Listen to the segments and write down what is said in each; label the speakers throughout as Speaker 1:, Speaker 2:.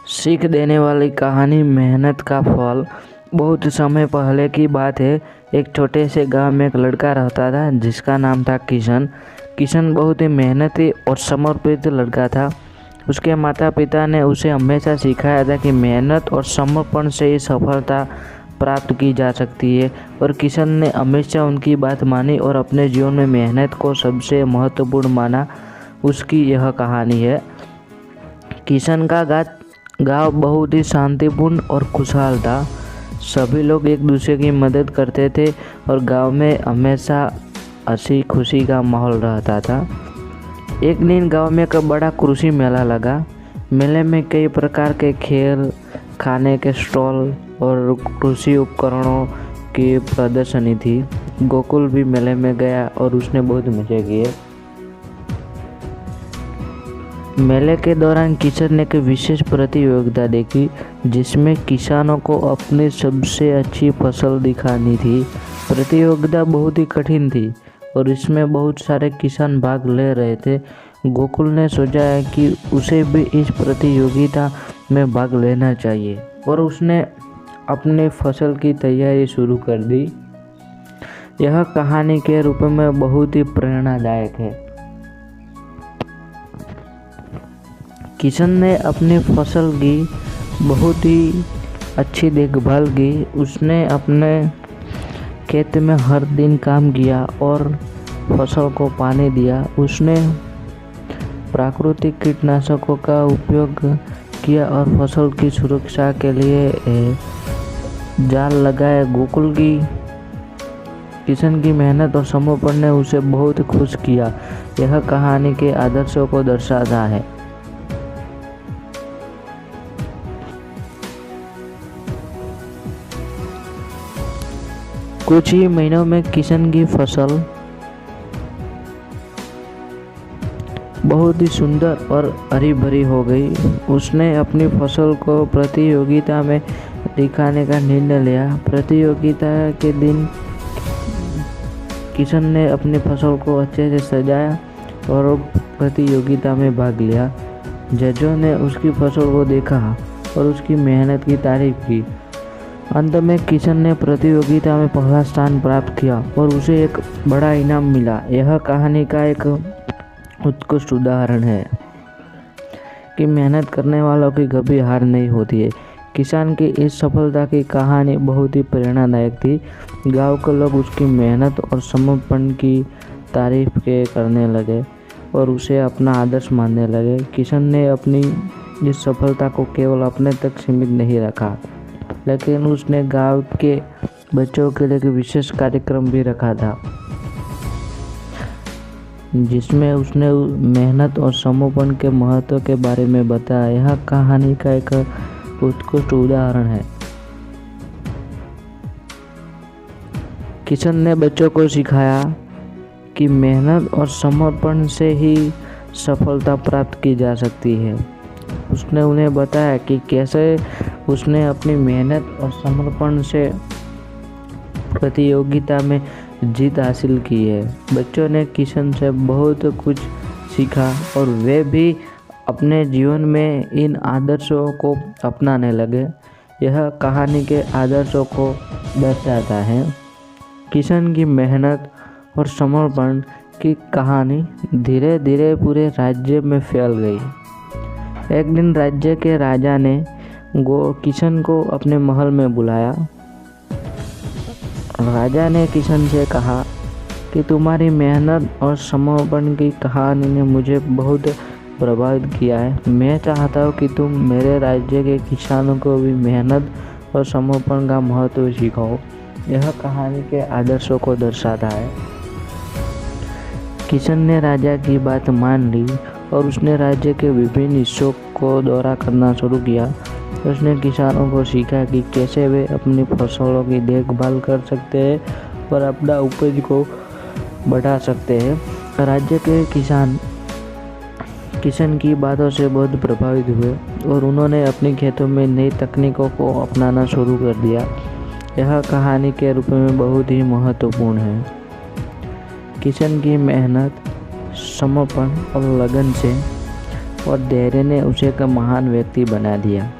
Speaker 1: सीख देने वाली कहानी मेहनत का फल। बहुत समय पहले की बात है। एक छोटे से गांव में एक लड़का रहता था जिसका नाम था किशन। किशन बहुत ही मेहनती और समर्पित लड़का था। उसके माता पिता ने उसे हमेशा सिखाया था कि मेहनत और समर्पण से ही सफलता प्राप्त की जा सकती है, और किशन ने हमेशा उनकी बात मानी और अपने जीवन में मेहनत को सबसे महत्वपूर्ण माना। उसकी यह कहानी है। किशन का गांव बहुत ही शांतिपूर्ण और खुशहाल था। सभी लोग एक दूसरे की मदद करते थे और गांव में हमेशा हंसी खुशी का माहौल रहता था। एक दिन गांव में एक बड़ा कृषि मेला लगा। मेले में कई प्रकार के खेल, खाने के स्टॉल और कृषि उपकरणों की प्रदर्शनी थी। गोकुल भी मेले में गया और उसने बहुत मजे किए। मेले के दौरान किशन ने एक विशेष प्रतियोगिता देखी जिसमें किसानों को अपनी सबसे अच्छी फसल दिखानी थी। प्रतियोगिता बहुत ही कठिन थी और इसमें बहुत सारे किसान भाग ले रहे थे। गोकुल ने सोचा कि उसे भी इस प्रतियोगिता में भाग लेना चाहिए और उसने अपनी फसल की तैयारी शुरू कर दी। यह कहानी के रूप में बहुत ही प्रेरणादायक है। किशन ने अपनी फसल की बहुत ही अच्छी देखभाल की। उसने अपने खेत में हर दिन काम किया और फसल को पानी दिया। उसने प्राकृतिक कीटनाशकों का उपयोग किया और फसल की सुरक्षा के लिए जाल लगाए। गोकुल की किशन की मेहनत और समर्पण ने उसे बहुत खुश किया। यह कहानी के आदर्शों को दर्शाता है। कुछ ही महीनों में किशन की फसल बहुत ही सुंदर और हरी भरी हो गई। उसने अपनी फसल को प्रतियोगिता में दिखाने का निर्णय लिया। प्रतियोगिता के दिन किशन ने अपनी फसल को अच्छे से सजाया और प्रतियोगिता में भाग लिया। जजों ने उसकी फसल को देखा और उसकी मेहनत की तारीफ की। अंत में किशन ने प्रतियोगिता में पहला स्थान प्राप्त किया और उसे एक बड़ा इनाम मिला। यह कहानी का एक उत्कृष्ट उदाहरण है कि मेहनत करने वालों की कभी हार नहीं होती है। किसान की इस सफलता की कहानी बहुत ही प्रेरणादायक थी। गांव के लोग उसकी मेहनत और समर्पण की तारीफ करने लगे और उसे अपना आदर्श मानने लगे। किशन ने अपनी इस सफलता को केवल अपने तक सीमित नहीं रखा, लेकिन उसने गांव के बच्चों के लिए एक विशेष कार्यक्रम भी रखा था जिसमें उसने मेहनत और समर्पण के महत्व के बारे में बताया। यह कहानी का एक उत्कृष्ट उदाहरण है। किशन ने बच्चों को सिखाया कि मेहनत और समर्पण से ही सफलता प्राप्त की जा सकती है। उसने उन्हें बताया कि कैसे उसने अपनी मेहनत और समर्पण से प्रतियोगिता में जीत हासिल की है। बच्चों ने किशन से बहुत कुछ सीखा और वे भी अपने जीवन में इन आदर्शों को अपनाने लगे। यह कहानी के आदर्शों को दर्शाता है। किशन की मेहनत और समर्पण की कहानी धीरे धीरे पूरे राज्य में फैल गई। एक दिन राज्य के राजा ने किशन को अपने महल में बुलाया। राजा ने किशन से कहा कि तुम्हारी मेहनत और समर्पण की कहानी ने मुझे बहुत प्रभावित किया है। मैं चाहता हूँ कि तुम मेरे राज्य के किसानों को भी मेहनत और समर्पण का महत्व सिखाओ। यह कहानी के आदर्शों को दर्शाता है। किशन ने राजा की बात मान ली और उसने राज्य के विभिन्न हिस्सों को दौरा करना शुरू किया। उसने किसानों को सीखा कि कैसे वे अपनी फसलों की देखभाल कर सकते हैं और अपना उपज को बढ़ा सकते हैं। राज्य के किसान किशन की बातों से बहुत प्रभावित हुए और उन्होंने अपने खेतों में नई तकनीकों को अपनाना शुरू कर दिया। यह कहानी के रूप में बहुत ही महत्वपूर्ण है। किशन की मेहनत, समर्पण और लगन से और धैर्य ने उसे एक महान व्यक्ति बना दिया।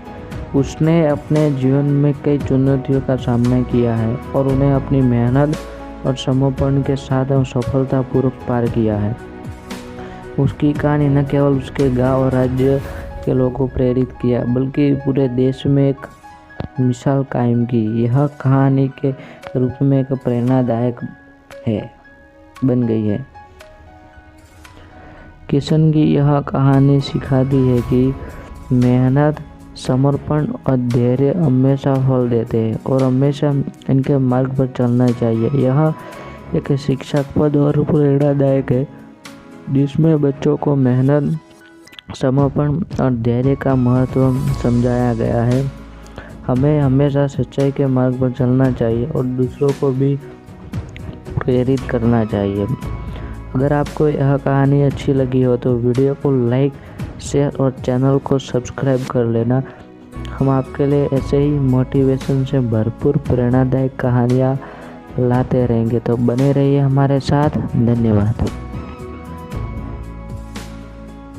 Speaker 1: उसने अपने जीवन में कई चुनौतियों का सामना किया है और उन्हें अपनी मेहनत और समर्पण के साथ सफलतापूर्वक पार किया है। उसकी कहानी न केवल उसके गांव और राज्य के लोगों को प्रेरित किया बल्कि पूरे देश में एक मिसाल कायम की। यह कहानी के रूप में एक प्रेरणादायक बन गई है। किशन की यह कहानी सिखाती है कि मेहनत, समर्पण और धैर्य हमेशा फल देते हैं और हमेशा इनके मार्ग पर चलना चाहिए। यह एक शिक्षाप्रद और प्रेरणादायक है जिसमें बच्चों को मेहनत, समर्पण और धैर्य का महत्व समझाया गया है। हमें हमेशा सच्चाई के मार्ग पर चलना चाहिए और दूसरों को भी प्रेरित करना चाहिए। अगर आपको यह कहानी अच्छी लगी हो तो वीडियो को लाइक, शेयर और चैनल को सब्सक्राइब कर लेना। हम आपके लिए ऐसे ही मोटिवेशन से भरपूर प्रेरणादायक कहानियाँ लाते रहेंगे, तो बने रहिए हमारे साथ। धन्यवाद।